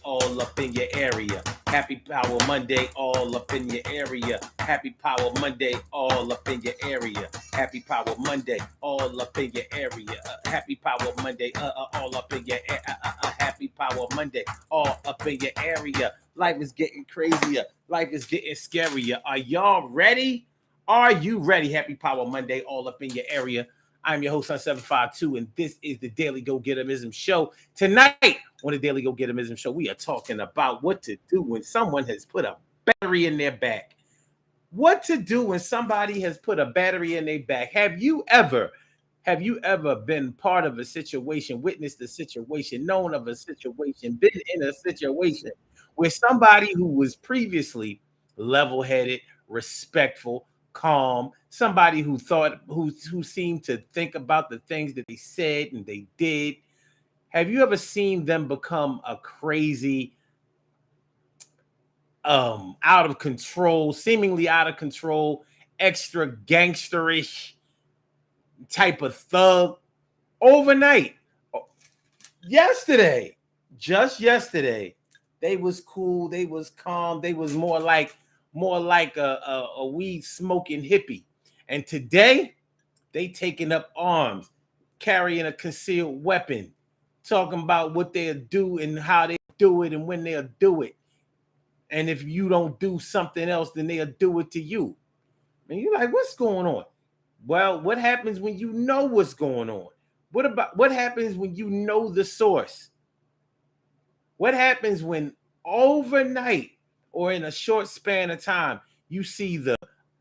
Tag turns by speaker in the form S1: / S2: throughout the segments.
S1: all up in your area. Happy Power Monday, all up in your area. Happy Power Monday, all up in your area. Happy Power Monday, all up in your area. Happy Power Monday, all up in your Happy Power Monday, all up in your area. Life is getting crazier. Life is getting scarier. Are y'all ready? Are you ready? Happy Power Monday, all up in your area. I'm your host, Sun752, and this is the Daily Go-Getterism Show. Tonight, on the Daily Go-Getterism Show, we are talking about what to do when someone has put a battery in their back. What to do when somebody has put a battery in their back. Have you ever been part of a situation, witnessed a situation, known of a situation, been in a situation where somebody who was previously level-headed, respectful, calm, somebody who seemed to think about the things that they said and they did. Have you ever seen them become a crazy, out of control, seemingly out of control, extra gangsterish type of thug overnight? Just yesterday, they was cool, they was calm, they was more like a weed smoking hippie. And today, they taking up arms, carrying a concealed weapon, talking about what they'll do and how they do it and when they'll do it. And if you don't do something else, then they'll do it to you. And you're like, what's going on? Well, what happens when you know what's going on? What happens when you know the source? What happens when overnight or in a short span of time, you see the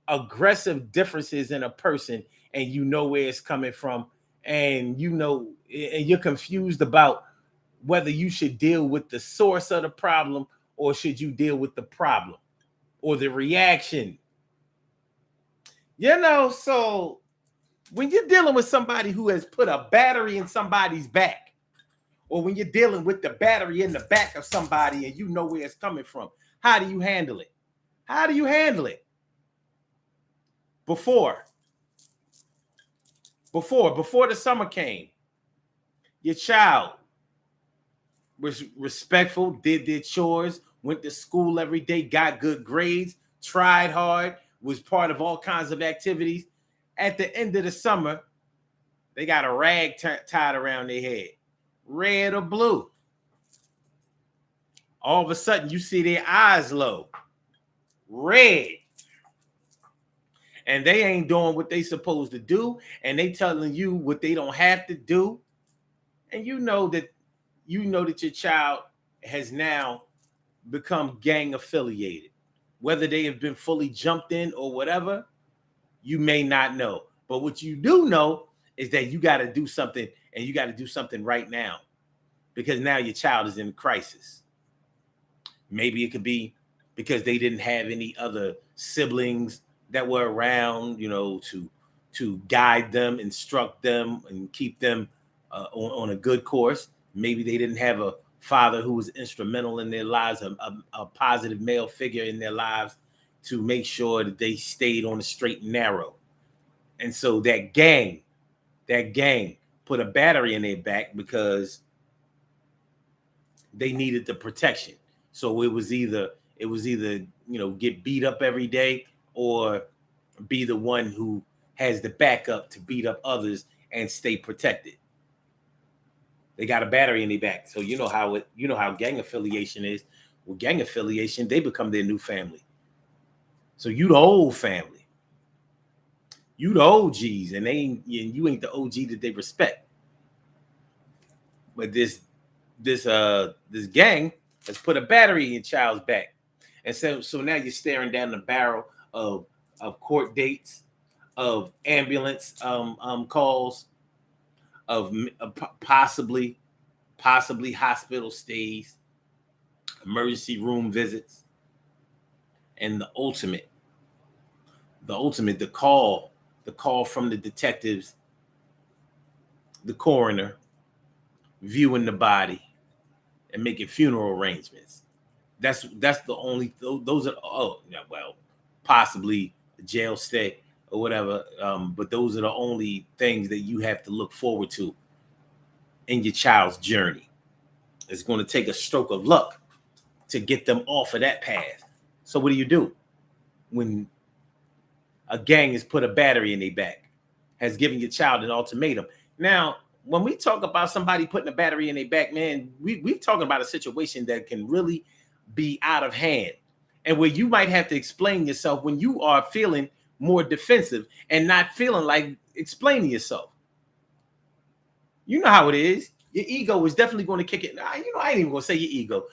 S1: aggressive differences in a person and you know where it's coming from, and you're confused about whether you should deal with the source of the problem or should you deal with the problem or the reaction? So when you're dealing with somebody who has put a battery in somebody's back, or when you're dealing with the battery in the back of somebody and you know where it's coming from, how do you handle it? How do you handle it? Before the summer came, your child was respectful, did their chores, went to school every day, got good grades, tried hard, was part of all kinds of activities. At the end of the summer, they got a rag tied around their head, red or blue. All of a sudden, you see their eyes low, red. And they ain't doing what they supposed to do, and they telling you what they don't have to do. And you know that your child has now become gang affiliated. Whether they have been fully jumped in or whatever, you may not know. But what you do know is that you got to do something, and you got to do something right now, because now your child is in crisis. Maybe it could be because they didn't have any other siblings that were around, to guide them, instruct them, and keep them on a good course. Maybe they didn't have a father who was instrumental in their lives, a positive male figure in their lives to make sure that they stayed on the straight and narrow. And so that gang put a battery in their back because they needed the protection. So it was either get beat up every day or be the one who has the backup to beat up others and stay protected. They got a battery in their back. So you know how gang affiliation is. Well, gang affiliation, they become their new family. So you the old family. You the OGs, and you ain't the OG that they respect. But this gang has put a battery in your child's back. And so now you're staring down the barrel of court dates, of ambulance calls, of possibly hospital stays, emergency room visits, and the ultimate, the call from the detectives, the coroner, viewing the body and making funeral arrangements. That's the only, those are, possibly a jail stay or whatever. But those are the only things that you have to look forward to in your child's journey. It's going to take a stroke of luck to get them off of that path. So what do when a gang has put a battery in their back, has given your child an ultimatum? Now, when we talk about somebody putting a battery in their back, man, we're talking about a situation that can really be out of hand, and where you might have to explain yourself when you are feeling more defensive and not feeling like explaining yourself. You know how it is. Your ego is definitely going to kick it. I ain't even going to say your ego.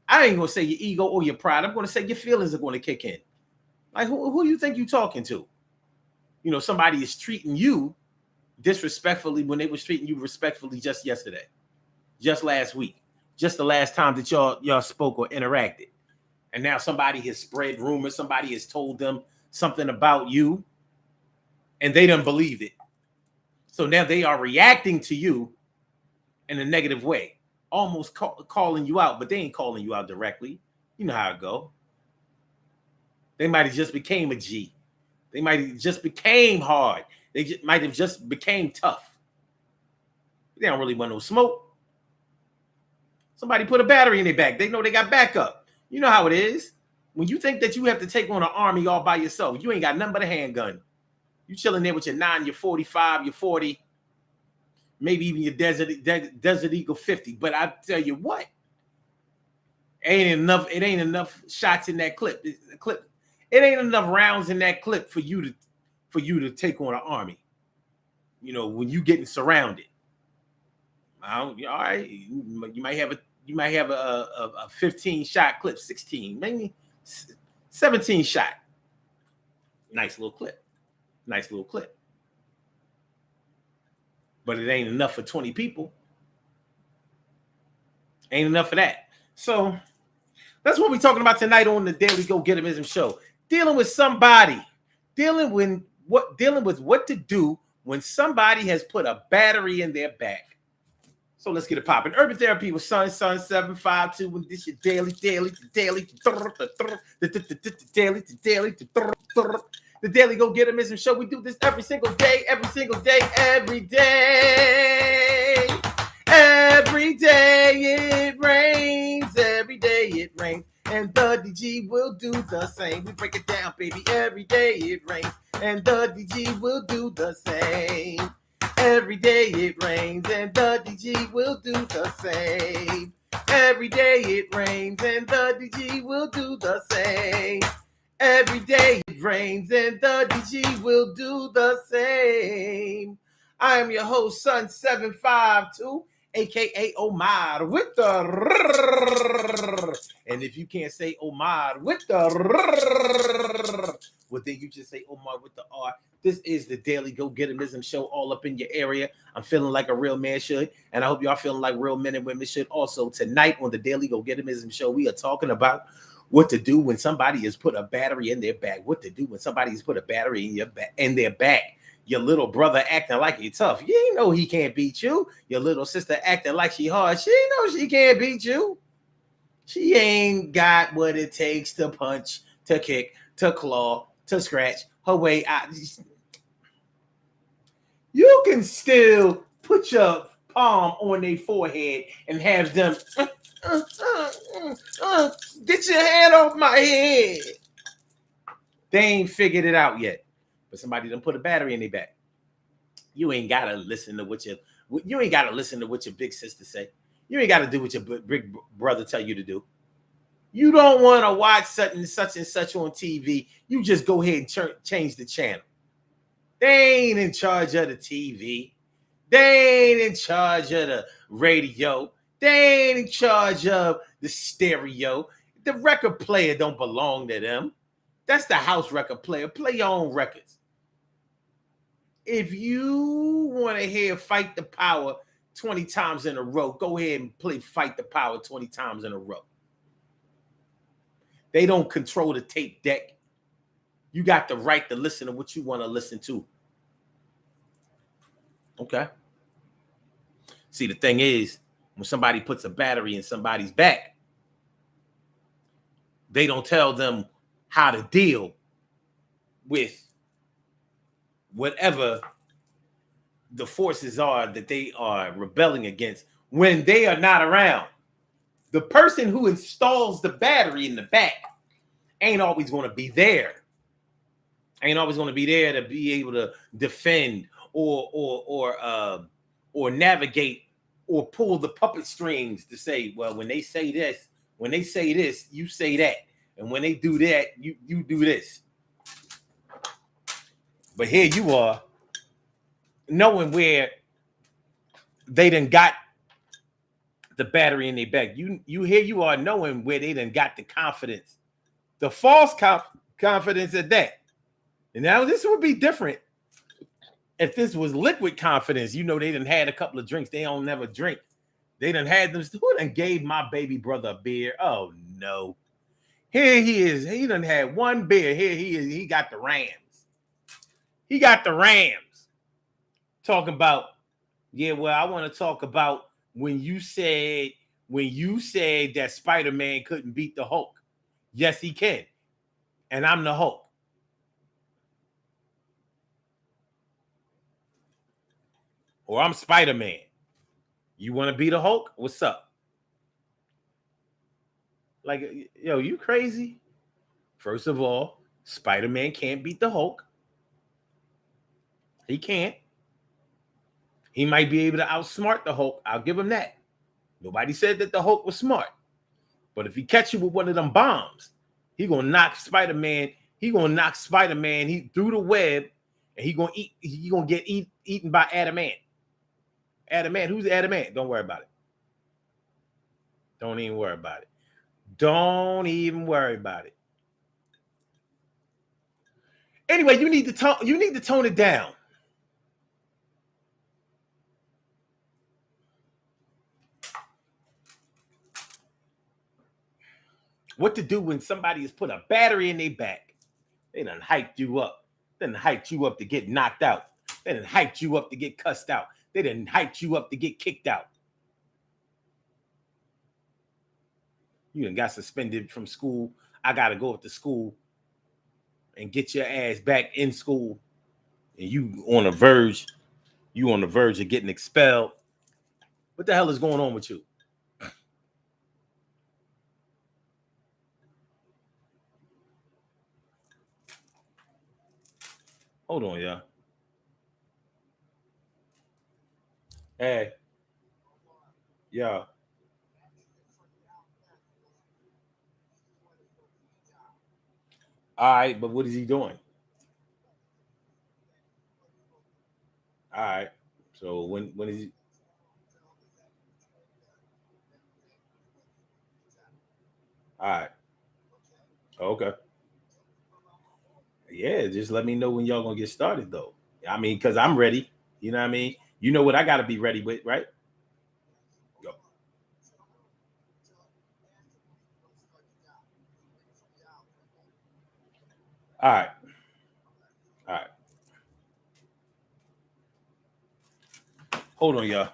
S1: I ain't going to say your ego or your pride. I'm going to say your feelings are going to kick in. Like, who do you think you're talking to? Somebody is treating you disrespectfully when they was treating you respectfully just yesterday, just last week, just the last time that y'all spoke or interacted. And now somebody has spread rumors, somebody has told them something about you, and they don't believe it. So now they are reacting to you in a negative way, almost calling you out, but they ain't calling you out directly. You know how it go. They might have just became a G. They might have just became hard. They might have just became tough. They don't really want no smoke. Somebody put a battery in their back. They know they got backup. You know how it is. When you think that you have to take on an army all by yourself, you ain't got nothing but a handgun. You chilling there with your 9, your 45, your 40, maybe even your Desert Eagle 50. But I tell you what, it ain't enough shots in that clip. It ain't enough rounds in that clip for you to take on an army. When you getting surrounded. All right, you might have a 15 shot clip, 16, maybe 17 shot. Nice little clip. But it ain't enough for 20 people. Ain't enough of that. So that's what we're talking about tonight on the Daily Go Getimism Show. Dealing with what to do when somebody has put a battery in their back. So let's get it popping. Urban Therapy with Sun 752. When this your daily. The Daily Go Getimism Show. We do this every single day. Every day it rains. Every day it rains. And the DG will do the same. We break it down, baby. Every day it rains. And the DG will do the same. Every day it rains and the DG will do the same. Every day it rains and the DG will do the same. Every day it rains and the DG will do the same. I am your host, Sun 752, aka Omar with the and if you can't say Omar with the well, then you just say Omar with the R. This is the Daily Go Getimism Show, all up in your area. I'm feeling like a real man should, and I hope y'all feeling like real men and women should also. Tonight on the Daily Go Getimism Show, we are talking about what to do when somebody has put a battery in their back. What to do when somebody has put a battery in their back. Your little brother acting like he's tough. You know he can't beat you. Your little sister acting like she hard. She knows she can't beat you. She ain't got what it takes to punch, to kick, to claw, to scratch her way out. You can still put your palm on their forehead and have them get your hand off my head. They ain't figured it out yet, but somebody done put a battery in their back. You ain't gotta listen to what your big sister say. You ain't gotta do what your big brother tell you to do. You don't want to watch such and such on TV. You just go ahead and change the channel. They ain't in charge of the TV. They ain't in charge of the radio. They ain't in charge of the stereo. The record player don't belong to them. That's the house record player. Play your own records. If you want to hear Fight the Power 20 times in a row, go ahead and play Fight the Power 20 times in a row. They don't control the tape deck. You got the right to listen to what you want to listen to. Okay. See, the thing is, when somebody puts a battery in somebody's back, they don't tell them how to deal with whatever the forces are that they are rebelling against when they are not around. The person who installs the battery in the back ain't always going to be there. Ain't always going to be there to be able to defend or navigate or pull the puppet strings to say, well, when they say this, you say that, and when they do that, you do this. But here you are, knowing where they done got the battery in their back. Here you are knowing where they done got the confidence, the false confidence at that. And now this would be different if this was liquid confidence. You know, they done had a couple of drinks. They don't never drink. They done had them. Who done gave my baby brother a beer? Oh no. Here he is. He done had one beer. Here he is. He got the Rams. He got the Rams. Talking about, yeah, well, I want to talk about when you said that Spider-Man couldn't beat the Hulk. Yes, he can. And I'm the Hulk. Or I'm Spider-Man. You want to be the Hulk? What's up? Like, yo, you crazy? First of all, Spider-Man can't beat the Hulk. He can't. He might be able to outsmart the Hulk. I'll give him that. Nobody said that the Hulk was smart. But if he catch you with one of them bombs, he gonna knock Spider-Man. He gonna knock Spider-Man through the web, and he gonna get eaten by Adamant. Adamant, who's Adamant? Don't worry about it. Don't even worry about it. Don't even worry about it. Anyway, you need to tone it down. What to do when somebody has put a battery in their back? They done hyped you up. They done hyped you up to get knocked out. They done hyped you up to get cussed out. They done hyped you up to get kicked out. You done got suspended from school. I got to go up to school and get your ass back in school. And you on the verge of getting expelled. What the hell is going on with you? Hold on, y'all. Hey. Yeah. All right, but what is he doing? All right. So when is he? All right. Okay. Yeah, just let me know when y'all gonna get started though. I mean, because I'm ready. You know what I mean? You know what I gotta be ready with, right? Go. All right. All right. Hold on, y'all.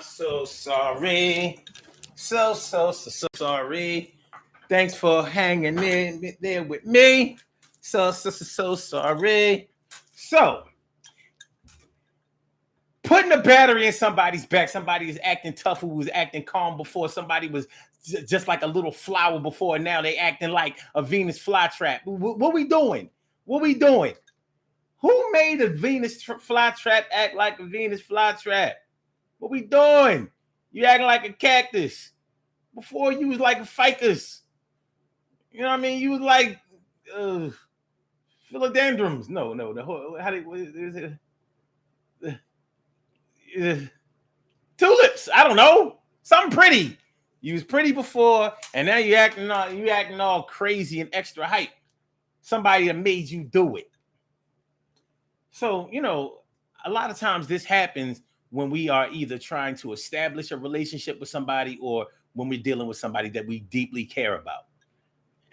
S1: I'm so sorry. So sorry. Thanks for hanging in there with me. So sorry. So, putting a battery in somebody's back, somebody is acting tough who was acting calm before, somebody was just like a little flower before, and now they acting like a Venus flytrap. What we doing? What we doing? Who made a Venus flytrap act like a Venus flytrap? What we doing? You acting like a cactus. Before you was like a ficus. You know what I mean? You was like philodendrons. No. How do tulips? I don't know. Something pretty. You was pretty before, and now you acting all crazy and extra hype. Somebody that made you do it. So, a lot of times this happens when we are either trying to establish a relationship with somebody or when we're dealing with somebody that we deeply care about.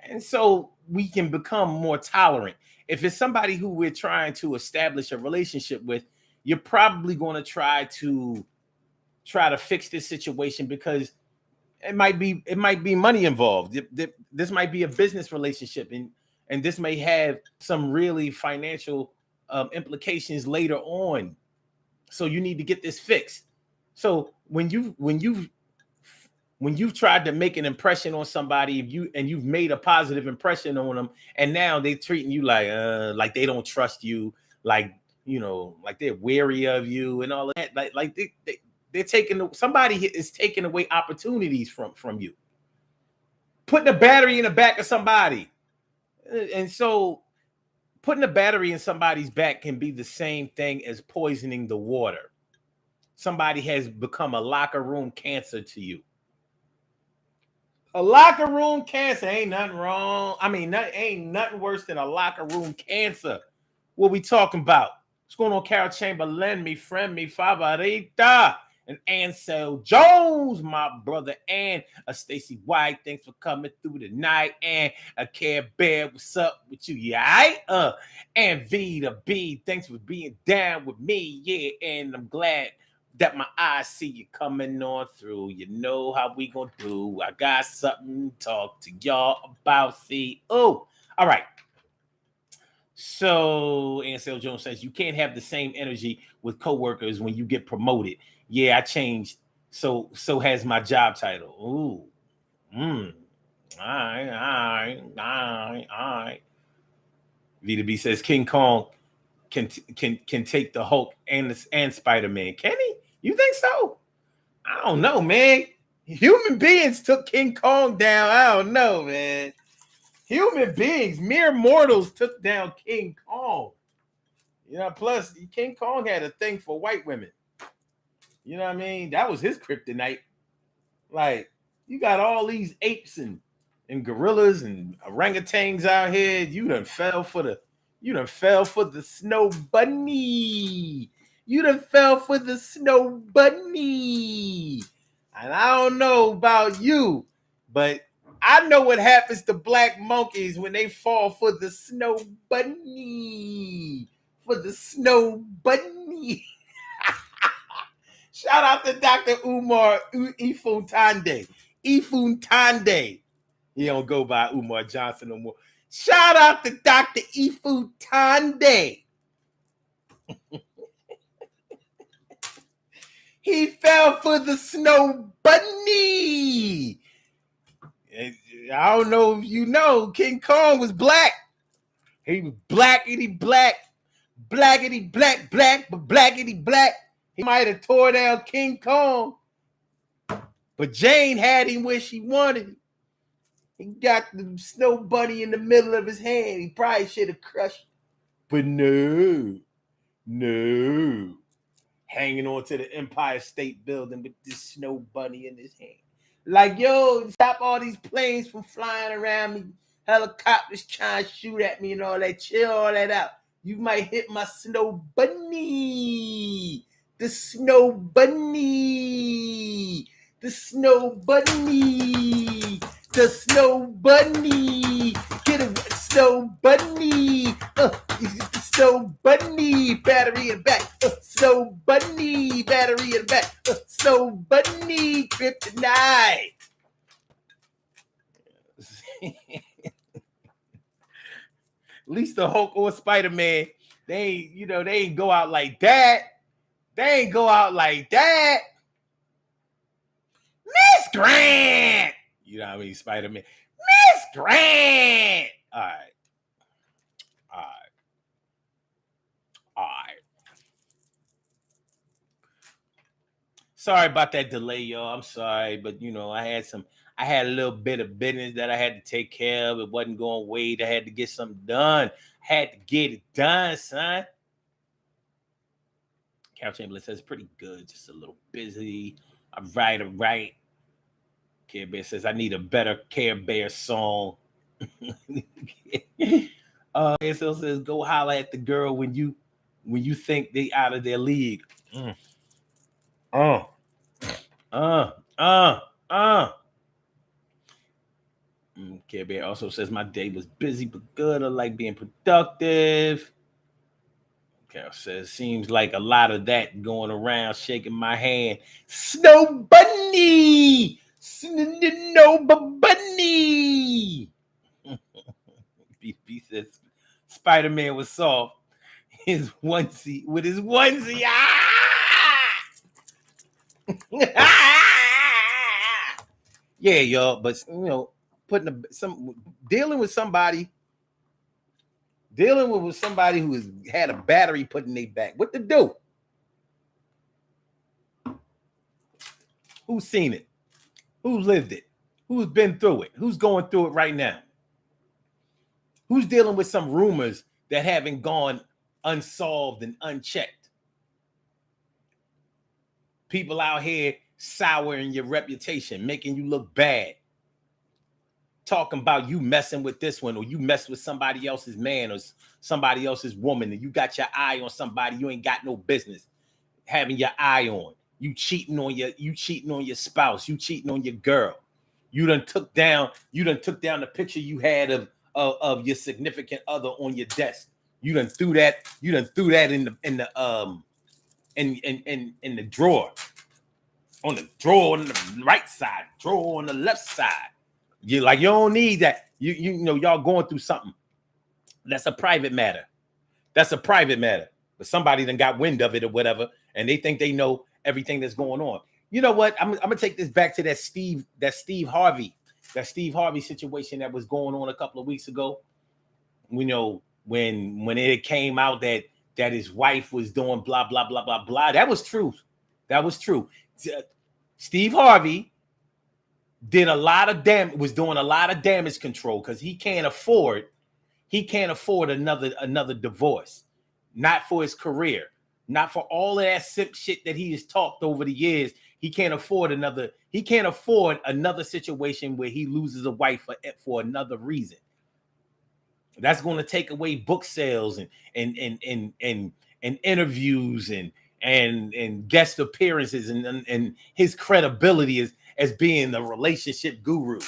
S1: And so we can become more tolerant. If it's somebody who we're trying to establish a relationship with, you're probably going to try to fix this situation because it might be money involved. This might be a business relationship, and this may have some really financial implications later on. So you need to get this fixed. So when you've tried to make an impression on somebody, you've made a positive impression on them, and now they're treating you like they don't trust you, like they're wary of you and all of that, like they're taking, somebody is taking away opportunities from you, putting a battery in the back of somebody. And so putting a battery in somebody's back can be the same thing as poisoning the water. Somebody has become a locker room cancer to you. A locker room cancer ain't nothing wrong. I mean, ain't nothing worse than a locker room cancer. What we talking about? What's going on, Carol Chamberlain, me friend, me favorita, and Ansel Jones, my brother, and a Stacy White. Thanks for coming through tonight. And a Care Bear, what's up with you? Yeah, and V to B, thanks for being down with me. Yeah, and I'm glad that my eyes see you coming on through. You know how we gonna do. I got something to talk to y'all about. See, all right. So Ansel Jones says you can't have the same energy with coworkers when you get promoted. Yeah, I changed. So has my job title. Ooh. All right. V2B says King Kong can take the Hulk and Spider-Man. Can he? You think so? I don't know, man. Human beings took King Kong down. I don't know, man. Human beings, mere mortals, took down King Kong. Plus King Kong had a thing for white women. You know what I mean? That was his kryptonite. Like, you got all these apes and gorillas and orangutans out here. You done fell for the snow bunny. You done fell for the snow bunny. And I don't know about you, but I know what happens to black monkeys when they fall for the snow bunny. For the snow bunny. Shout out to Dr. Umar Ifuntande. Ifuntande. He don't go by Umar Johnson no more. Shout out to Dr. Ifuntande. He fell for the snow bunny. I don't know if you know, King Kong was black. He was blackity black, blackity black, but blackity black. He might have tore down King Kong, but Jane had him where she wanted him. He got the snow bunny in the middle of his hand. He probably should have crushed it. But no. Hanging on to the Empire State Building with this snow bunny in his hand. Like, yo, stop all these planes from flying around me. Helicopters trying to shoot at me and all that. Chill all that out. You might hit my snow bunny. The snow bunny. The snow bunny. The snow bunny. Get a snow bunny. The snow bunny. Battery in the back. Snow Bunny, battery in the back. Snow Bunny, kryptonite. At least the Hulk or Spider-Man, they ain't go out like that. They ain't go out like that. Miss Grant. You know what I mean? Spider-Man. Miss Grant. All right. Sorry about that delay, y'all. I'm sorry, but I had a little bit of business that I had to take care of. It wasn't going to wait. I had to get something done. Had to get it done, son. Carol Chamberlain says pretty good, just a little busy. I'm right. Care Bear says I need a better Care Bear song. It still says go holler at the girl when you think they out of their league. Care Bear also says my day was busy but good. I like being productive. Carol says seems like a lot of that going around, shaking my hand. Snow Bunny. Snow Bunny. B says Spider-Man was soft. His onesie. Yeah, y'all, but dealing with somebody who has had a battery put in their back. What to do? Who's seen it? Who lived it? Who's been through it? Who's going through it right now? Who's dealing with some rumors that haven't gone unsolved and unchecked? People out here souring your reputation, making you look bad. Talking about you messing with this one, or you mess with somebody else's man or somebody else's woman, and you got your eye on somebody you ain't got no business having your eye on. You cheating on your spouse, you cheating on your girl. You done took down the picture you had of your significant other on your desk. You done threw that in the drawer. On the drawer on the right side, drawer on the left side. You don't need that. Y'all going through something. That's a private matter. But somebody done got wind of it or whatever, and they think they know everything that's going on. You know what? I'm gonna take this back to that Steve Harvey situation that was going on a couple of weeks ago. When it came out that his wife was doing blah blah blah blah blah. That was true. Steve Harvey was doing a lot of damage control because he can't afford another divorce. Not for his career, not for all of that simp shit that he has talked over the years. He can't afford another situation where he loses a wife for another reason. That's going to take away book sales and interviews and guest appearances and his credibility as being the relationship guru,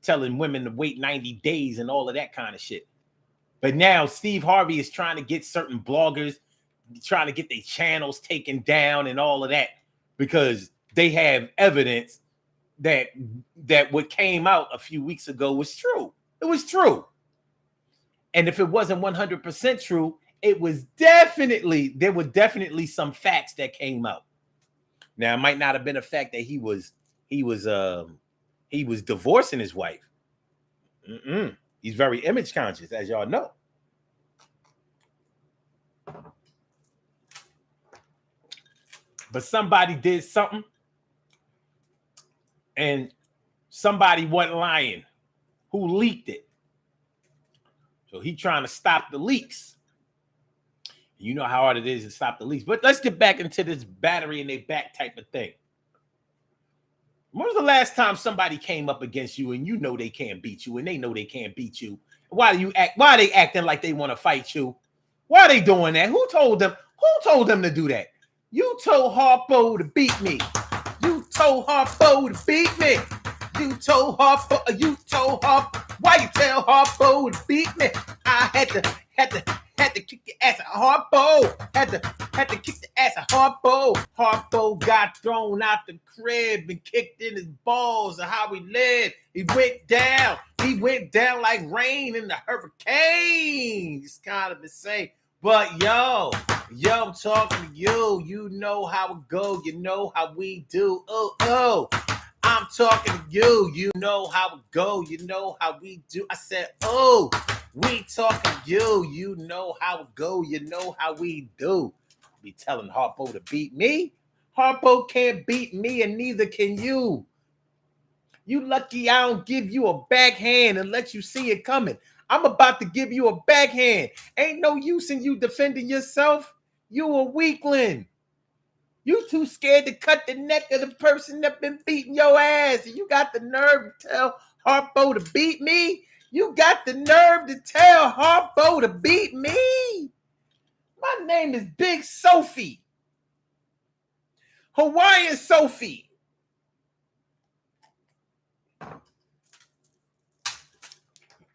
S1: telling women to wait 90 days and all of that kind of shit. But now Steve Harvey is trying to get certain bloggers, trying to get their channels taken down and all of that because they have evidence that what came out a few weeks ago was true. It was true. And if it wasn't 100% true, there were definitely some facts that came out. Now, it might not have been a fact that he was divorcing his wife. He's very image conscious, as y'all know. But somebody did something, and somebody wasn't lying. Who leaked it? So he trying to stop the leaks. You know how hard it is to stop the leaks. But let's get back into this battery in their back type of thing. When was the last time somebody came up against you and you know they can't beat you and they know they can't beat you? Why are they acting like they want to fight you? Why are they doing that? Who told them to do that? You told Harpo to beat me. You told Harpo to beat me. You told Harpo. Why you tell Harpo to beat me? I had to kick your ass. Harpo had to kick the ass of Harpo. Harpo got thrown out the crib and kicked in his balls of how he lived. He went down. He went down like rain in the hurricane. It's kind of insane. But yo, I'm talking to you. You know how it go. You know how we do. Oh. I'm talking to you. You know how it go. You know how we do. I said, oh, we talking to you. You know how it go. You know how we do. Be telling Harpo to beat me. Harpo can't beat me, and neither can you. You lucky I don't give you a backhand and let you see it coming. I'm about to give you a backhand. Ain't no use in you defending yourself. You a weakling. You too scared to cut the neck of the person that been beating your ass. And you got the nerve to tell Harpo to beat me? You got the nerve to tell Harpo to beat me? My name is Big Sophie. Hawaiian Sophie.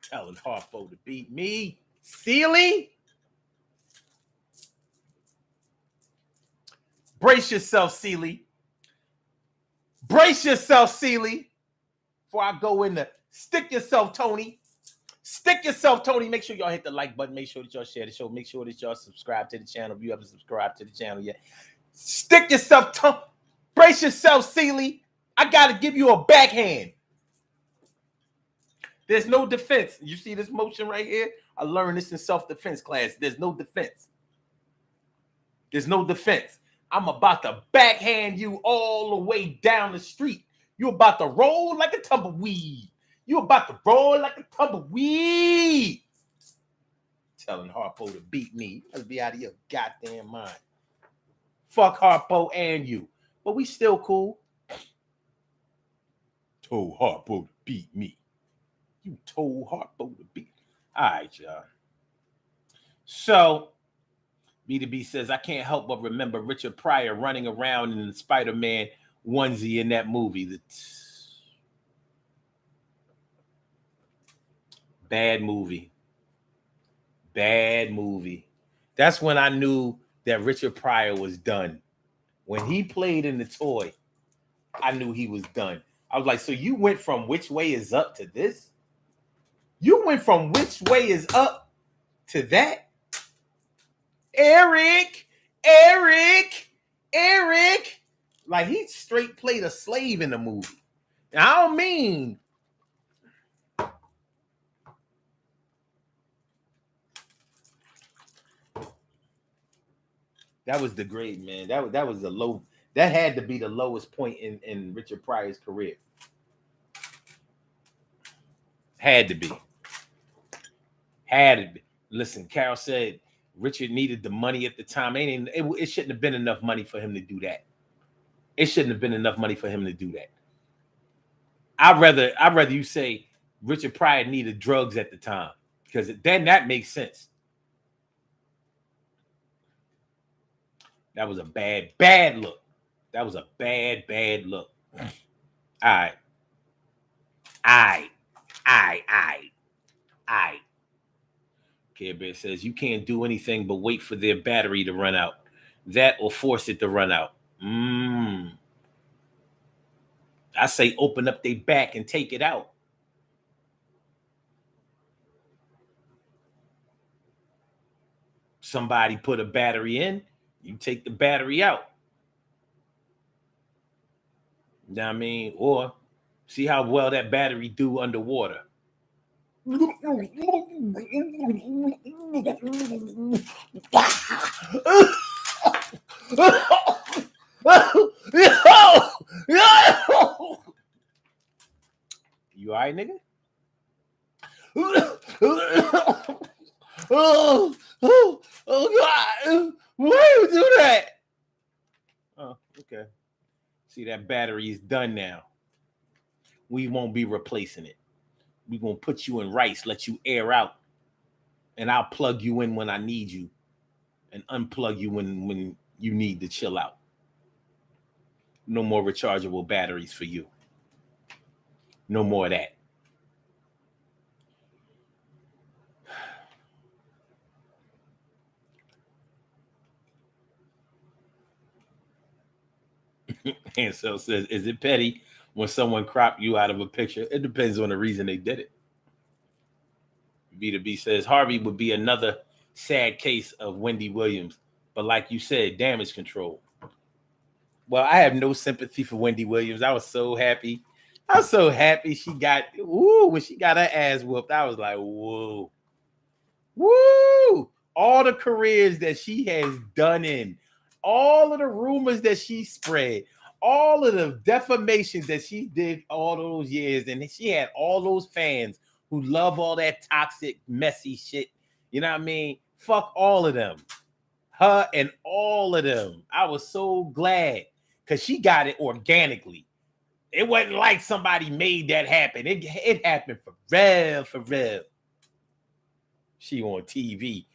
S1: Telling Harpo to beat me. Sealy? Brace yourself, Sealy. Brace yourself, Sealy. Before I go in there. Stick yourself, Tony. Stick yourself, Tony. Make sure y'all hit the like button. Make sure that y'all share the show. Make sure that y'all subscribe to the channel if you haven't subscribed to the channel yet. Stick yourself, Tony. Brace yourself, Sealy. I got to give you a backhand. There's no defense. You see this motion right here? I learned this in self-defense class. There's no defense. There's no defense. I'm about to backhand you all the way down the street. You about to roll like a tumbleweed. You about to roll like a tumbleweed. Telling Harpo to beat me. You must be out of your goddamn mind. Fuck Harpo and you. But we still cool. Told Harpo to beat me. You told Harpo to beat me. All right, y'all. So, B2B says, I can't help but remember Richard Pryor running around in the Spider-Man onesie in that movie. Bad movie. Bad movie. That's when I knew that Richard Pryor was done. When he played in the toy, I knew he was done. I was like, so you went from Which Way Is Up to this? You went from Which Way Is Up to that? Eric. Like he straight played a slave in the movie. And I don't mean that was the grade, man. That was the low. That had to be the lowest point in Richard Pryor's career. Had to be. Listen, Carol said Richard needed the money at the time. It shouldn't have been enough money for him to do that. It shouldn't have been enough money for him to do that. I'd rather you say Richard Pryor needed drugs at the time, because then that makes sense. That was a bad look. That was a bad look. All right. Care Bear says you can't do anything but wait for their battery to run out. That or force it to run out. I say open up their back and take it out. Somebody put a battery in, you take the battery out. You know what I mean? Or see how well that battery do underwater. You all right, nigga? Oh God! Why you do that? Oh, okay. See, that battery is done now. We won't be replacing it. We're gonna put you in rice, let you air out, and I'll plug you in when I need you, and unplug you when you need to chill out. No more rechargeable batteries for you. No more of that. Ansel says, is it petty when someone crop you out of a picture? It depends on the reason they did it. B2B says, Harvey would be another sad case of Wendy Williams. But like you said, damage control. Well, I have no sympathy for Wendy Williams. I was so happy. I was so happy she got, when she got her ass whooped. I was like, whoa. Woo! All the careers that she has done in, all of the rumors that she spread, all of the defamations that she did all those years, and she had all those fans who love all that toxic, messy shit. You know what I mean? Fuck all of them. Her and all of them. I was so glad because she got it organically. It wasn't like somebody made that happen. It happened for real, for real. She on TV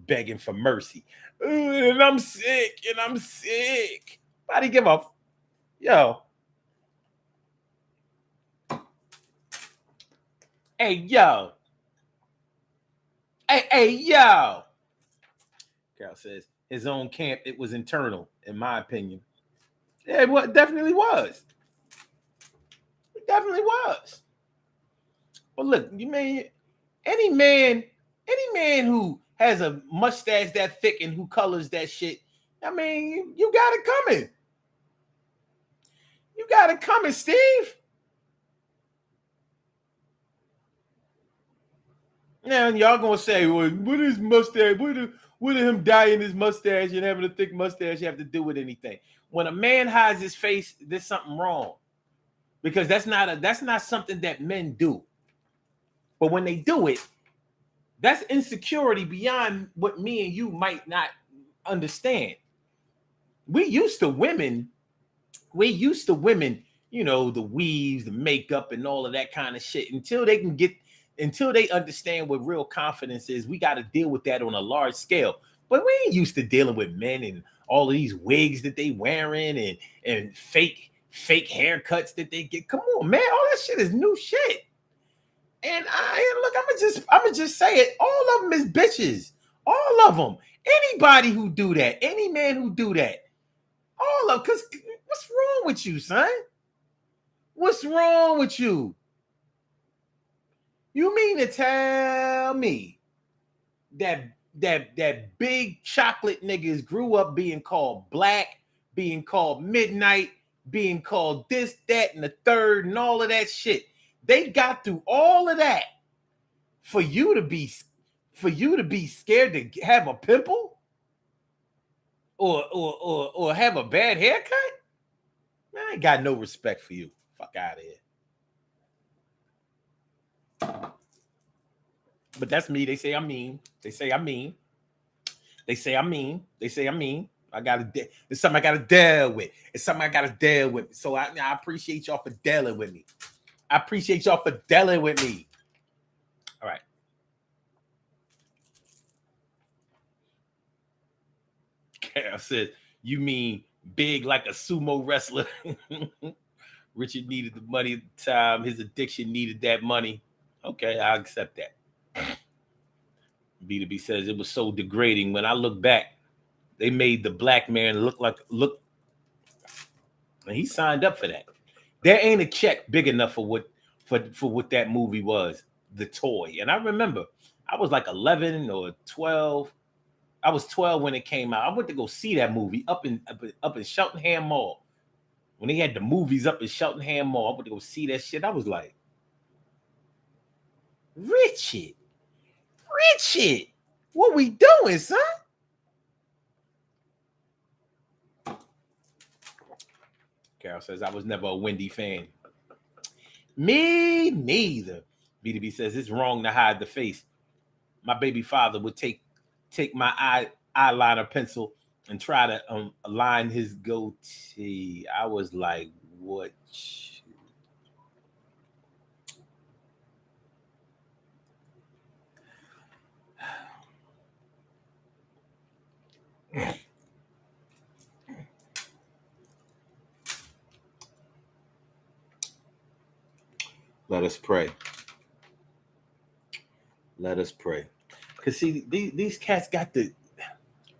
S1: begging for mercy. And I'm sick, and I'm sick. Nobody give a yo. Hey, yo. Hey, yo. Carol says, his own camp, it was internal, in my opinion. Yeah, it definitely was. It definitely was. But look, you mean any man who has a mustache that thick and who colors that shit, I mean, you got it coming. You got it coming, Steve. Now y'all gonna say, well, what is mustache? What did him dyeing his mustache and having a thick mustache have to do with anything? When a man hides his face, there's something wrong. Because that's not something that men do. But when they do it, that's insecurity beyond what me and you might not understand. We used to women, you know, the weaves, the makeup, and all of that kind of shit. Until they understand what real confidence is, we got to deal with that on a large scale. But we ain't used to dealing with men and all of these wigs that they wearing and fake haircuts that they get. Come on, man, all that shit is new shit. And I'ma just say it. All of them is bitches. All of them. Anybody who do that, any man who do that, all of, because what's wrong with you, son? What's wrong with you? You mean to tell me that big chocolate niggas grew up being called black, being called midnight, being called this, that, and the third, and all of that shit? They got through all of that for you to be scared to have a pimple or have a bad haircut? Man, I ain't got no respect for you. Fuck out of here. But that's me. They say I'm mean. They say I'm mean. They say I'm mean. They say I'm mean. It's something I gotta deal with. It's something I gotta deal with. So I appreciate y'all for dealing with me. I appreciate y'all for dealing with me. All right. Carol said, you mean big like a sumo wrestler? Richard needed the money at the time. His addiction needed that money. Okay, I accept that. B2B says, it was so degrading. When I look back, they made the black man look. And he signed up for that. There ain't a check big enough for what that movie was, The Toy. And I remember I was like 11 or 12. I was 12 when it came out. I went to go see that movie up in Cheltenham Mall. When they had the movies up in Cheltenham Mall, I went to go see that shit. I was like, Richard, what we doing, son? Carol says, I was never a Wendy fan. Me neither. B2B says, it's wrong to hide the face. My baby father would take my eyeliner pencil and try to align his goatee. I was like, what? Let us pray. Let us pray. Because see, these cats got the.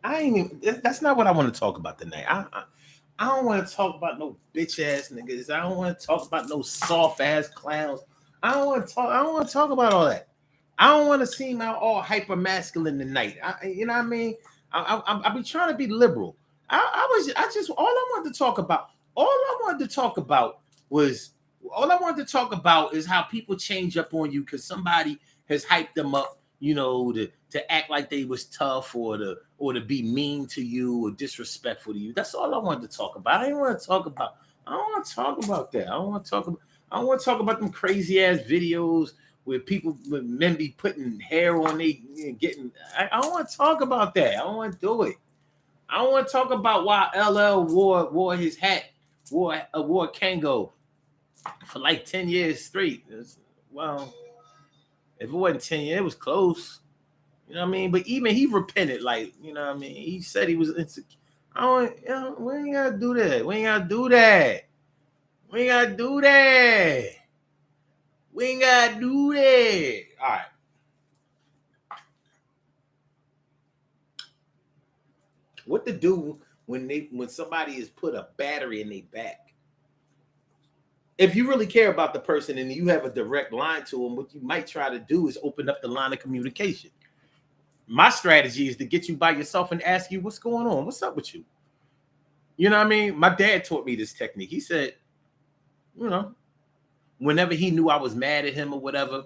S1: I ain't even. That's not what I want to talk about tonight. I don't want to talk about no bitch ass niggas. I don't want to talk about no soft ass clowns. I don't want to talk about all that. I don't want to seem out all hyper masculine tonight. You know what I mean? I be trying to be liberal. All I wanted to talk about was all I wanted to talk about is how people change up on you because somebody has hyped them up, you know, to act like they was tough or to be mean to you or disrespectful to you. That's all I wanted to talk about. I don't want to talk about that. I don't want to talk about them crazy ass videos where men be putting hair on they getting. I don't want to talk about that. I don't want to do it. I don't want to talk about why LL wore his hat, wore Kango for like 10 years straight. Well, if it wasn't 10 years, it was close. You know what I mean? But even he repented, like, you know what I mean? He said he was insecure. We ain't gotta do that. We ain't gotta do that. We ain't gotta do that. We ain't gotta do that. All right. What to do when somebody has put a battery in their back? If you really care about the person and you have a direct line to them, what you might try to do is open up the line of communication. My strategy is to get you by yourself and ask you what's going on. What's up with you? You know what I mean? My dad taught me this technique. He said, you know, whenever he knew I was mad at him or whatever,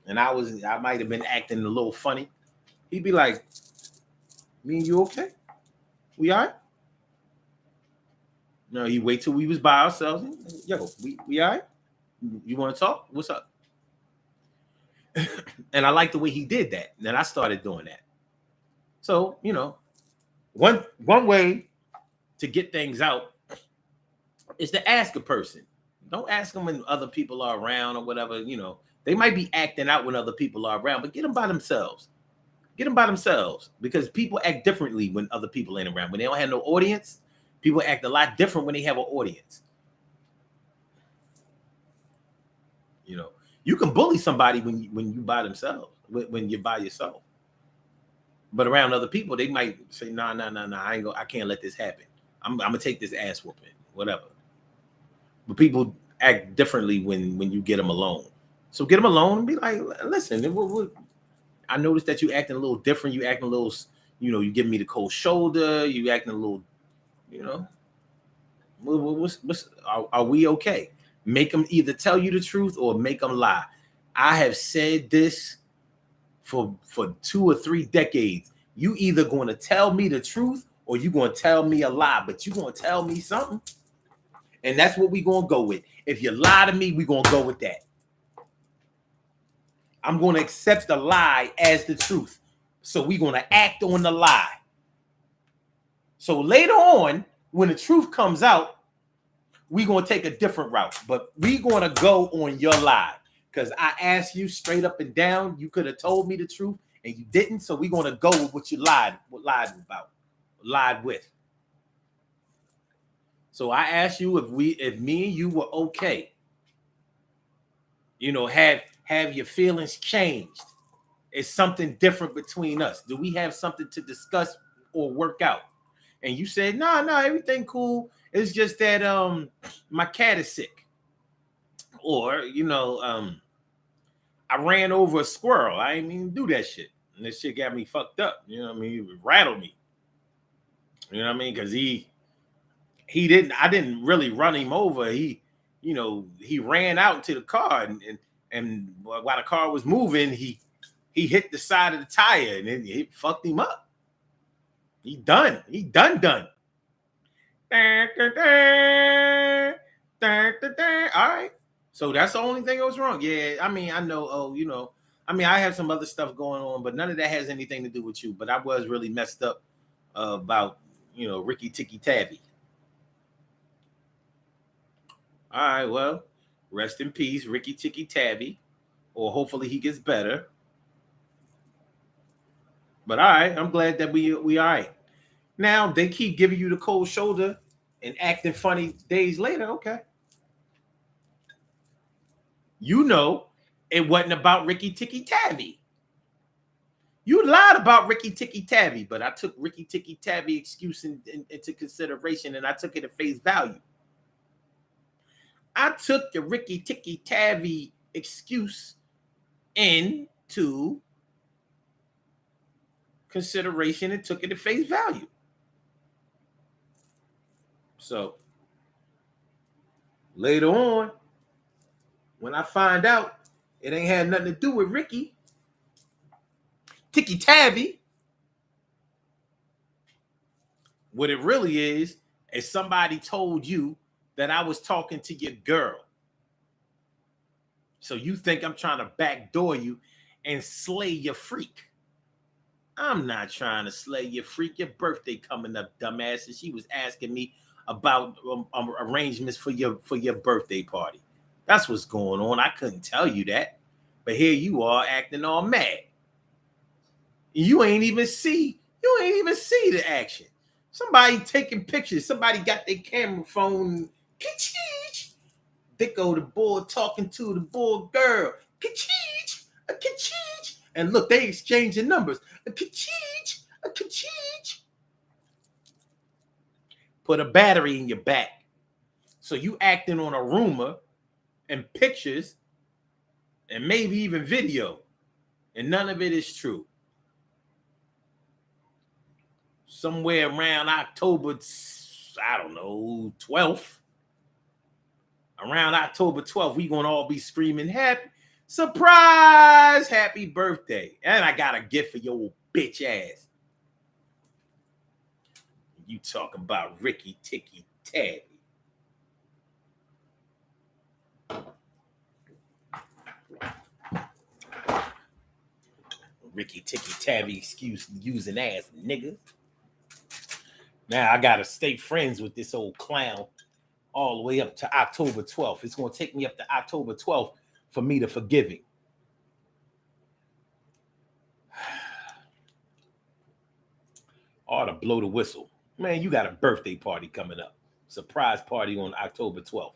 S1: and I might have been acting a little funny, he'd be like, "Me and you okay? We all right?" No, he wait till we was by ourselves. Yo, we all right? You want to talk? What's up? And I like the way he did that. And then I started doing that. So, you know, one way to get things out is to ask a person. Don't ask them when other people are around or whatever. You know, they might be acting out when other people are around, but get them by themselves. Get them by themselves because people act differently when other people ain't around. When they don't have no audience, people act a lot different when they have an audience. You know, you can bully somebody when you by themselves, when you're by yourself. But around other people, they might say, "Nah, I can't let this happen. I'm gonna take this ass whooping, whatever." But people act differently when you get them alone. So get them alone and be like, "Listen, I noticed that you acting a little different. You acting a little, you know, you giving me the cold shoulder. You acting a little, you know, are we okay?" Make them either tell you the truth or make them lie. I have said this for 2 or 3 decades. You either going to tell me the truth or you going to tell me a lie, but you going to tell me something. And that's what we going to go with. If you lie to me, we going to go with that. I'm going to accept the lie as the truth. So we going to act on the lie. So later on, when the truth comes out, we going to take a different route. But we going to go on your lie. Because I asked you straight up and down, you could have told me the truth and you didn't. So we're going to go with what you lied with. So I asked you if me and you were okay. You know, have your feelings changed? Is something different between us? Do we have something to discuss or work out? And you said, no, everything cool. It's just that my cat is sick. Or, you know, I ran over a squirrel. I didn't even do that shit. And this shit got me fucked up. You know what I mean? It rattled me. You know what I mean? Because I didn't really run him over. He ran out into the car and while the car was moving, he hit the side of the tire and then it fucked him up. He done. All right. So that's the only thing that was wrong. Yeah, I mean, I know, I have some other stuff going on, but none of that has anything to do with you. But I was really messed up about, Ricky Tikki Tavi. All right, well, rest in peace, Ricky Tikki Tavi, or hopefully he gets better. But all right, I'm glad that we all right. Now they keep giving you the cold shoulder and acting funny days later. Okay. You know, it wasn't about Ricky Tikki Tavi. You lied about Ricky Tikki Tavi, but I took Ricky Tikki Tavi excuse into consideration, and I took it at face value. I took the Ricky Tikki Tavi excuse into consideration and took it at face value. So later on, when I find out it ain't had nothing to do with Ricky Tikki Tavi, what it really is somebody told you that I was talking to your girl. So you think I'm trying to backdoor you and slay your freak. I'm not trying to slay your freak. Your birthday coming up, dumbass. And she was asking me about arrangements for your birthday party. That's what's going on. I couldn't tell you that. But here you are acting all mad. You ain't even see the action. Somebody taking pictures. Somebody got their camera phone. They go to boy talking to the boy girl. And look, they exchanging numbers. Put a battery in your back. So you acting on a rumor and pictures and maybe even video. And none of it is true. Somewhere around October, I don't know, 12th. Around October 12th, we gonna all be screaming, happy surprise, happy birthday. And I got a gift for your bitch ass. You talking about Ricky Tikki Tavi. Ricky Tikki Tavi excuse using ass nigga. Now I gotta stay friends with this old clown all the way up to October 12th. It's gonna take me up to October 12th for me to forgive him. Or to blow the whistle. Man, you got a birthday party coming up. Surprise party on October 12th.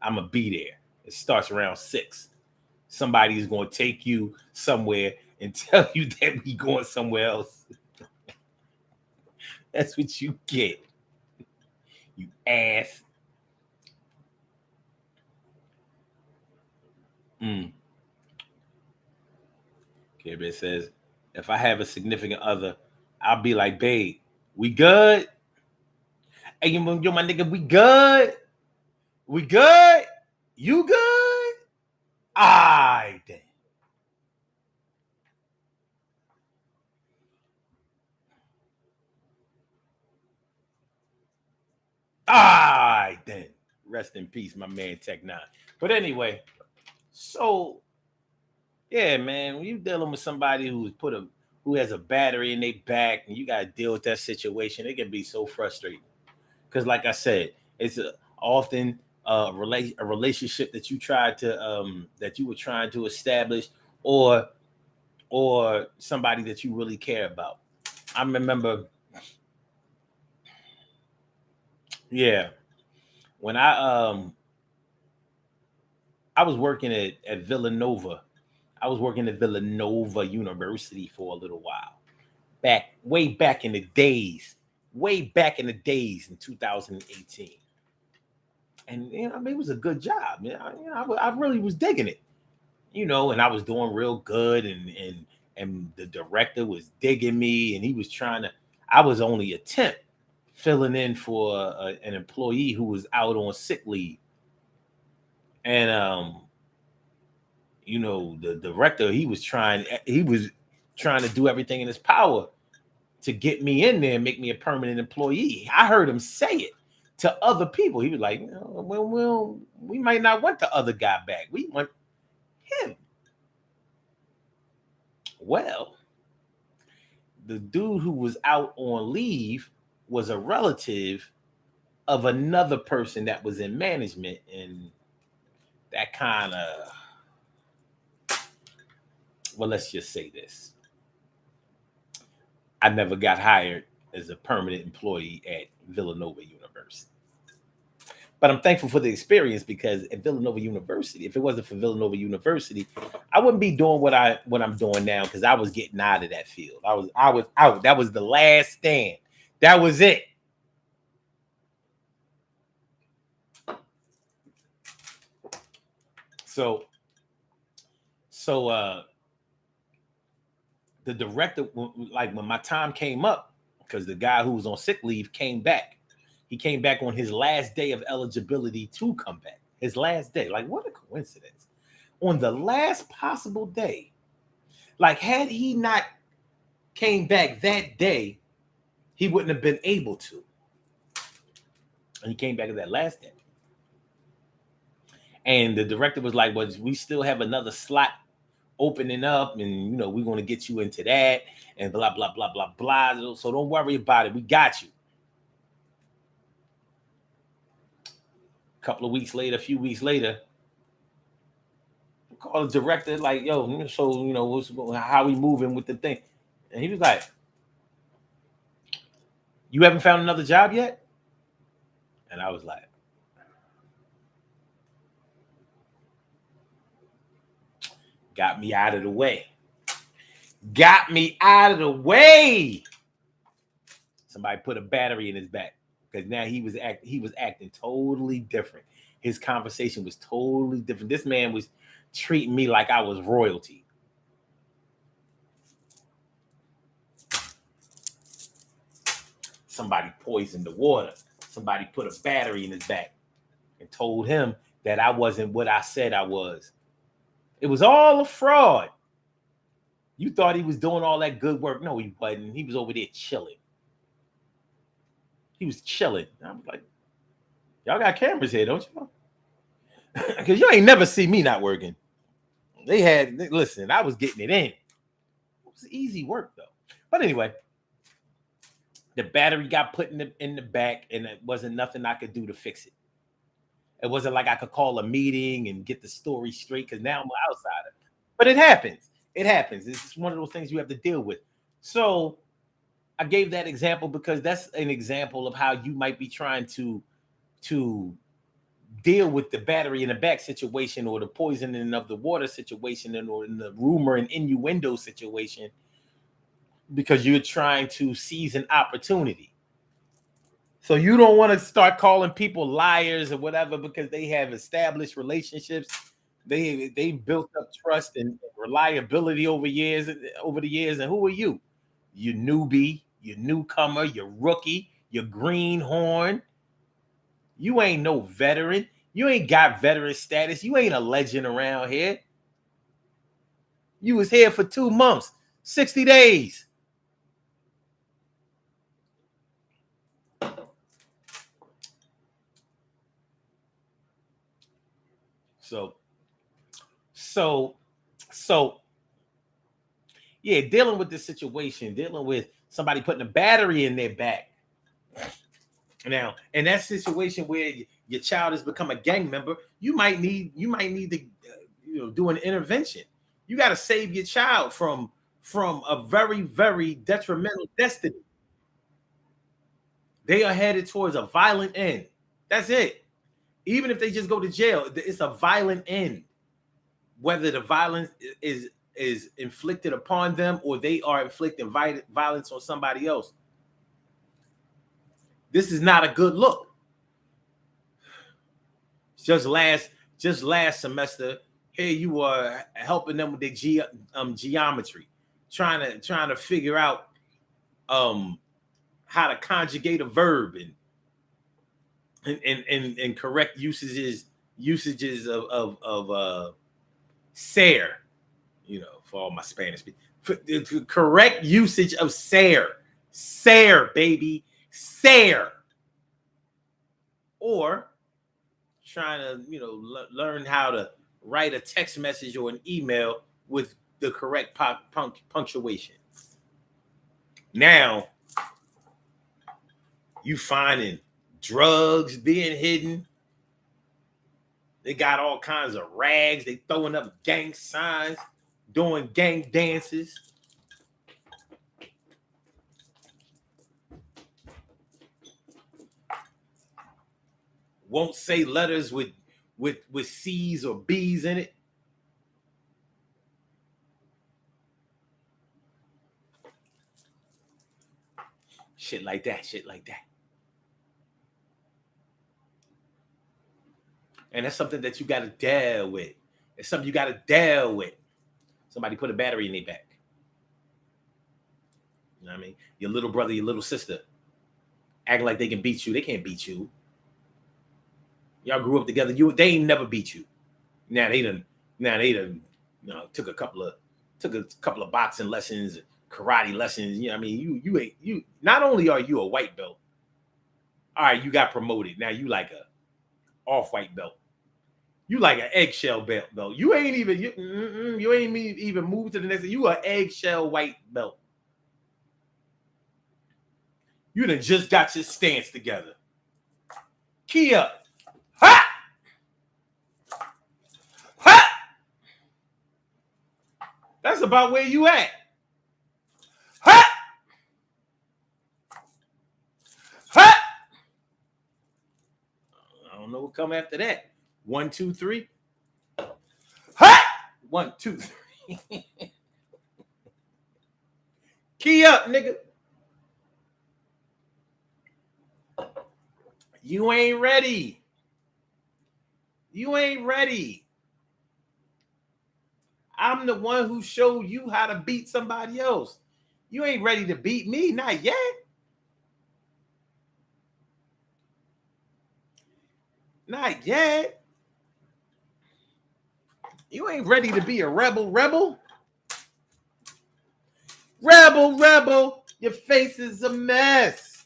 S1: I'm going to be there. It starts around 6. Somebody is going to take you somewhere and tell you that we going somewhere else. That's what you get. You ass. Kevin says, if I have a significant other, I'll be like, babe, we good? Hey, yo, my nigga, we good? We good? You good? Alright then. Alright then. Rest in peace, my man Tech 9. But anyway, so yeah, man, when you dealing with somebody who has a battery in their back and you gotta deal with that situation, it can be so frustrating. Because like I said, it's often a relationship that you were trying to establish, or somebody that you really care about. I remember, when I was working at Villanova. I was working at Villanova University for a little while. Way back in the days in 2018. And it was a good job. I really was digging it. And I was doing real good, and the director was digging me, and he was I was only a temp filling in for an employee who was out on sick leave. And the director, he was trying to do everything in his power to get me in there and make me a permanent employee. I heard him say it to other people. He was like, well, we might not want the other guy back. We want him. Well, the dude who was out on leave was a relative of another person that was in management, and that kind of, well, let's just say this. I never got hired as a permanent employee at Villanova University. But I'm thankful for the experience because at Villanova University, if it wasn't for Villanova University, I wouldn't be doing what I'm doing now because I was getting out of that field. I was out. That was the last stand. That was it. So the director, like when my time came up, because the guy who was on sick leave came back. He came back on his last day of eligibility to come back. His last day. Like, what a coincidence. On the last possible day. Like, had he not came back that day, he wouldn't have been able to. And he came back at that last day. And the director was like, well, we still have another slot opening up, and we're going to get you into that, and blah, blah, blah, blah, blah. So don't worry about it. We got you. A couple of weeks later, a few weeks later, I called the director, like, yo, so, how we moving with the thing? And he was like, you haven't found another job yet? And I was like, got me out of the way. Got me out of the way. Somebody put a battery in his back because now he was acting totally different. His conversation was totally different. This man was treating me like I was royalty. Somebody poisoned the water. Somebody put a battery in his back and told him that I wasn't what I said I was. It was all a fraud. You thought he was doing all that good work. No, he wasn't. He was over there chilling. He was chilling. I was like, y'all got cameras here, don't you? Because you ain't never see me not working. Listen, I was getting it in. It was easy work, though. But anyway, the battery got put in the back, and it wasn't nothing I could do to fix it. It wasn't like I could call a meeting and get the story straight because now I'm outside of it. But it happens. It happens. It's one of those things you have to deal with. So I gave that example because that's an example of how you might be trying to deal with the battery in the back situation, or the poisoning of the water situation, or in the rumor and innuendo situation, because you're trying to seize an opportunity. So you don't want to start calling people liars or whatever because they have established relationships. They built up trust and reliability over the years. And who are you? You newbie, you newcomer, you rookie, you greenhorn. You ain't no veteran. You ain't got veteran status. You ain't a legend around here. You was here for 2 months, 60 days. So yeah, dealing with this situation, dealing with somebody putting a battery in their back. Now, in that situation where your child has become a gang member, you might need to do an intervention. You got to save your child from a very, very detrimental destiny. They are headed towards a violent end. That's it. Even if they just go to jail, it's a violent end. Whether the violence is inflicted upon them or they are inflicting violence on somebody else. This is not a good look. Just last semester, here you are helping them with their geometry, trying to figure out how to conjugate a verb and correct usages of ser, for all my Spanish people. The correct usage of ser, baby, ser. Or trying to learn how to write a text message or an email with the correct punctuation. Now you finding drugs being hidden. They got all kinds of rags. They throwing up gang signs, doing gang dances. won't say letters with C's or B's in it. Shit like that. And that's something that you got to deal with. It's something you got to deal with. Somebody put a battery in their back. You know what I mean? Your little brother, your little sister, acting like they can beat you. They can't beat you. Y'all grew up together. They ain't never beat you. Now they done, took a couple of boxing lessons, karate lessons. You know what I mean? You not only are you a white belt, all right, you got promoted. Now you like a off-white belt. You like an eggshell belt. You ain't even moved to the next. You an eggshell white belt. You done just got your stance together. Key up. Ha! Ha! That's about where you at. Ha! Ha! I don't know what come after that. 1, 2, 3. Ha! 1, 2, 3. Key up, nigga. You ain't ready. You ain't ready. I'm the one who showed you how to beat somebody else. You ain't ready to beat me, not yet. Not yet. You ain't ready to be a rebel. Rebel, your face is a mess.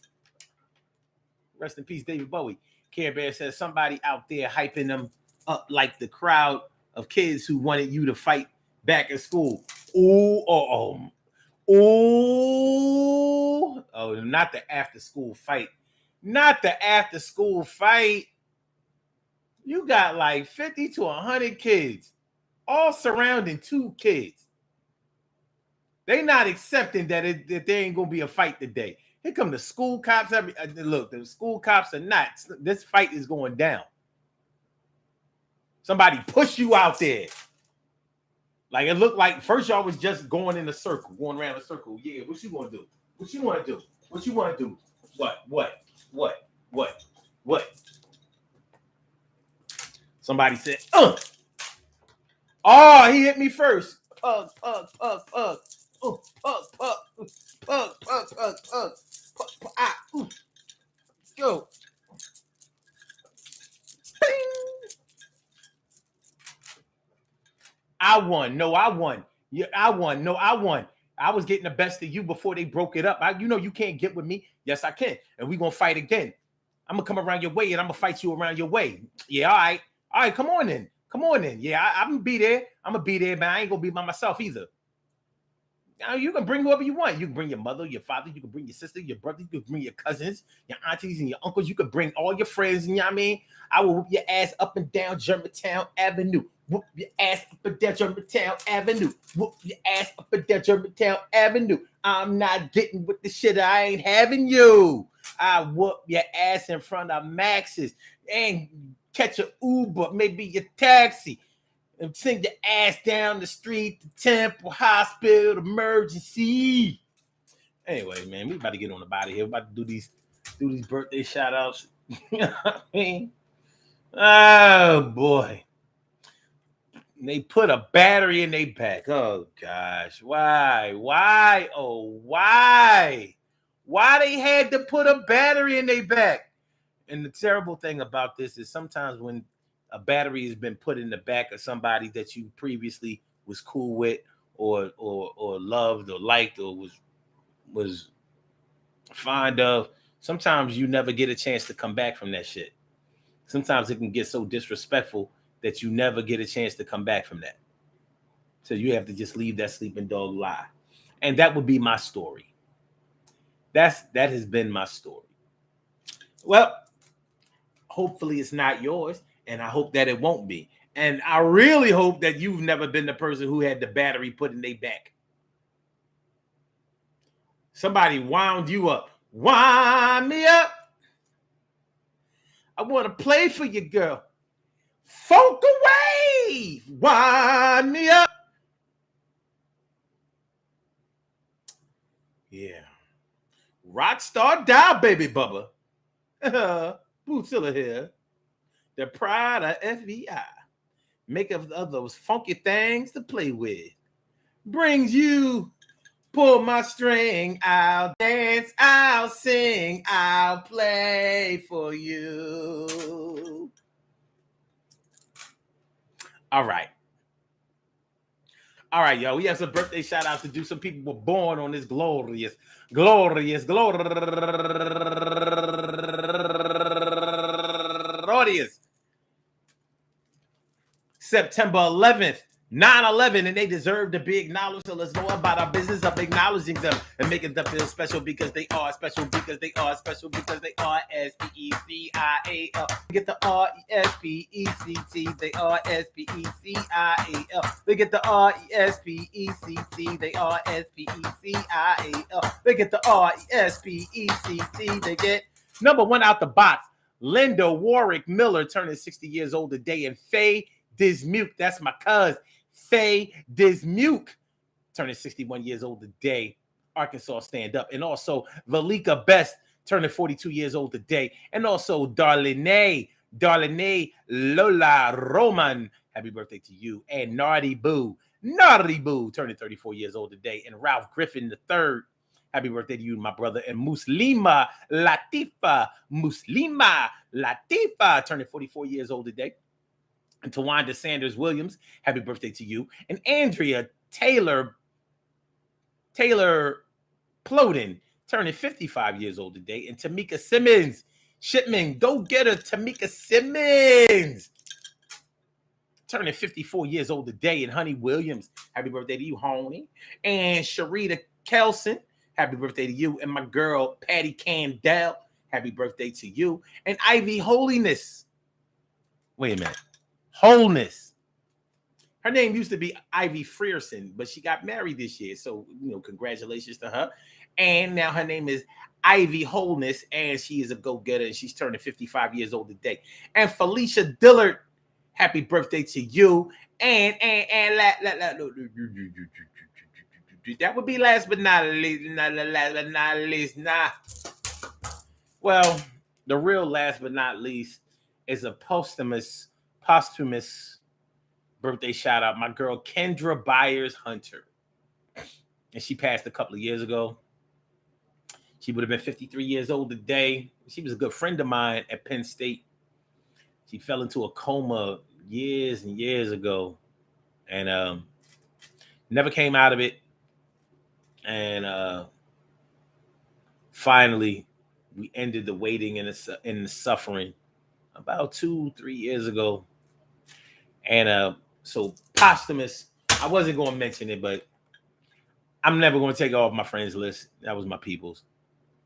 S1: Rest in peace, David Bowie. Care Bear says somebody out there hyping them up like the crowd of kids who wanted you to fight back in school. Oh, not the after school fight. Not the after school fight. You got like 50 to 100 kids all surrounding 2 kids. They not accepting that there ain't gonna be a fight today. Here come the school cops. Look, the school cops are not. This fight is going down. Somebody push you out there. Like it looked like first y'all was just going in a circle, going around a circle. Yeah, what you gonna do? What you want to do? What you want to do? What? Somebody said, Oh, he hit me first. Go. I won. No, I won. Yeah, I won. No, I won. I was getting the best of you before they broke it up. You can't get with me. Yes, I can. And we're going to fight again. I'm going to come around your way and I'm going to fight you around your way. Yeah, all right. All right, come on then. Yeah, I'm going to be there. I'm going to be there, man. I ain't going to be by myself either. Now, you can bring whoever you want. You can bring your mother, your father. You can bring your sister, your brother. You can bring your cousins, your aunties, and your uncles. You can bring all your friends. You know what I mean? I will whoop your ass up and down Germantown Avenue. Whoop your ass up and down Germantown Avenue. Whoop your ass up and down Germantown Avenue. I'm not getting with the shit. I ain't having you. I whoop your ass in front of Max's and catch an Uber, maybe your taxi. And send your ass down the street to Temple Hospital emergency. Anyway, man, we about to get on the body here. We're about to do these birthday shout outs. You know what I mean? Oh boy. They put a battery in their back. Oh gosh. Why? Oh, why? Why they had to put a battery in their back? And the terrible thing about this is sometimes when a battery has been put in the back of somebody that you previously was cool with or loved or liked or was fond of, sometimes you never get a chance to come back from that shit. Sometimes it can get so disrespectful that you never get a chance to come back from that. So you have to just leave that sleeping dog lie. And that would be my story. That has been my story. Well, hopefully it's not yours. And I hope that it won't be. And I really hope that you've never been the person who had the battery put in their back. Somebody wound you up. Wind me up. I want to play for you, girl. Funk away. Wind me up. Yeah. Rockstar die, baby Bubba. Bootilla here. The pride of FBI. Make of those funky things to play with. Brings you. Pull my string, I'll dance, I'll sing, I'll play for you. All right. All right, y'all. We have some birthday shout outs to do. Some people were born on this glorious September 11th, 9/11, and they deserve to be acknowledged. So let's go about our business of acknowledging them and making them feel special because they are special, because they are special, because they are SPECIAL. Get the RESPECT, they are SPECIAL. They get the RESPECT, they are SPECIAL. They get the RESPECT, they get number one out the box. Linda Warwick Miller turning 60 years old today, and Faye Dismuke, that's my cousin, Faye Dismuke, turning 61 years old today. Arkansas stand up. And also Valika Best turning 42 years old today. And also Darlene Lola Roman, happy birthday to you. And Naughty Boo turning 34 years old today. And Ralph Griffin III, happy birthday to you, my brother. And Muslima Latifa turning 44 years old today. And Tawanda Sanders Williams, happy birthday to you. And Andrea Taylor Ploden, turning 55 years old today. And Tamika Simmons, Shipman, go get her, Tamika Simmons, turning 54 years old today. And Honey Williams, happy birthday to you, Honey. And Sharita Kelson, happy birthday to you. And my girl, Patty Candell, happy birthday to you. And Ivy Holiness. Wait a minute. Wholeness. Her name used to be Ivy Frierson, but she got married this year. So, congratulations to her. And now her name is Ivy Wholeness, and she is a go-getter, and she's turning 55 years old today. And Felicia Dillard, happy birthday to you. And that would be last but not least. Well, the real last but not least is a posthumous birthday shout out. My girl Kendra Byers Hunter, and she passed a couple of years ago. She would have been 53 years old today. She was a good friend of mine at Penn State. She fell into a coma years and years ago, and never came out of it. And finally, we ended the waiting and the suffering about 2-3 years ago. And so posthumous, I wasn't going to mention it, but I'm never going to take it off my friends list. That was my people's.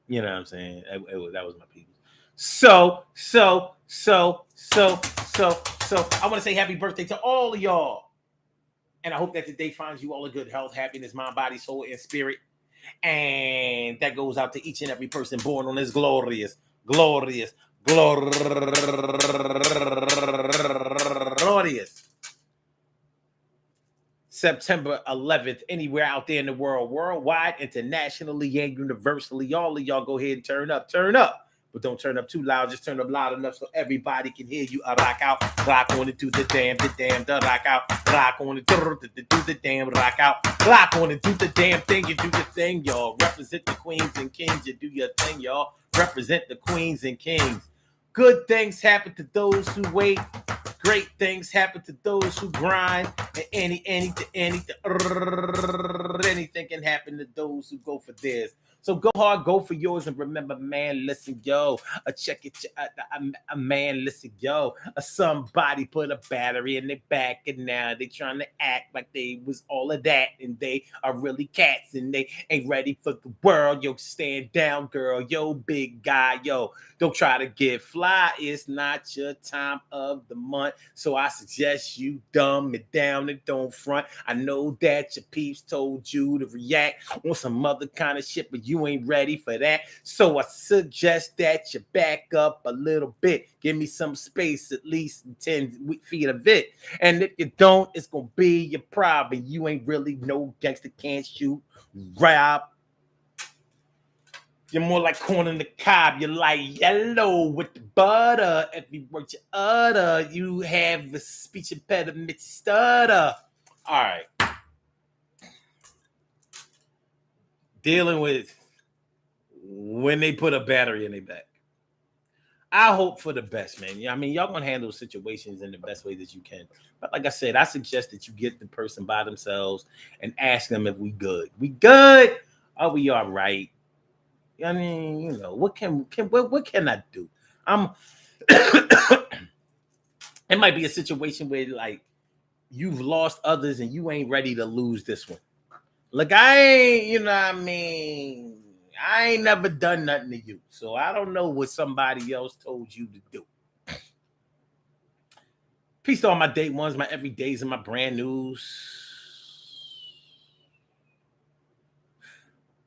S1: You know what I'm saying? That was my people's. So I want to say happy birthday to all of y'all. And I hope that the day finds you all in good health, happiness, mind, body, soul, and spirit. And that goes out to each and every person born on this glorious September 11th, anywhere out there in the world, worldwide, internationally, and universally. All of y'all go ahead and turn up. But don't turn up too loud. Just turn up loud enough so everybody can hear you. Rock out, rock on it, do the damn, the rock out, rock on it, do the damn, rock out, rock on it, do the damn thing. You do your thing, y'all. Represent the queens and kings. You do your thing, y'all. Represent the queens and kings. Good things happen to those who wait. Great things happen to those who grind. And anything can happen to those who go for theirs. So go hard, go for yours, and remember, man, listen, yo, check it, a man, listen, yo, somebody put a battery in their back, and now they trying to act like they was all of that, and they are really cats, and they ain't ready for the world. Yo, stand down, girl, yo, big guy, yo, don't try to get fly. It's not your time of the month, so I suggest you dumb it down and don't front. I know that your peeps told you to react on some other kind of shit, but you you ain't ready for that. So I suggest that you back up a little bit. Give me some space, at least 10 feet of it. And if you don't, it's going to be your problem. You ain't really no gangster, can't shoot, rob. You're more like corn in the cob. You're like yellow with the butter. Every word you utter, you have a speech impediment stutter. All right. Dealing with when they put a battery in their back. I hope for the best, man. I mean, y'all gonna handle situations in the best way that you can. But like I said, I suggest that you get the person by themselves and ask them if we good. We good? Are we all right? I mean, you know, what can I do? It might be a situation where like you've lost others and you ain't ready to lose this one. Like I ain't, you know what I mean? I ain't never done nothing to you. So I don't know what somebody else told you to do. Peace to all my day ones, my everydays, and my brand news.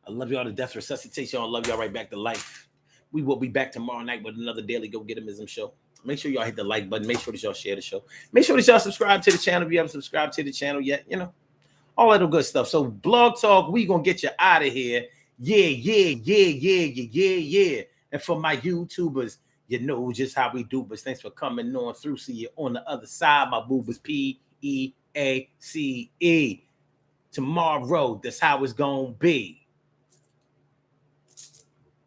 S1: I love y'all to death. Resuscitation. I love y'all right back to life. We will be back tomorrow night with another daily Go Get 'Emism show. Make sure y'all hit the like button. Make sure that y'all share the show. Make sure that y'all subscribe to the channel if you haven't subscribed to the channel yet. You know, all that good stuff. So Blog Talk, we gonna get you out of here. Yeah. And for my YouTubers, you know just how we do. But thanks for coming on through. See you on the other side. My boobers PEACE. Tomorrow, that's how it's gonna be.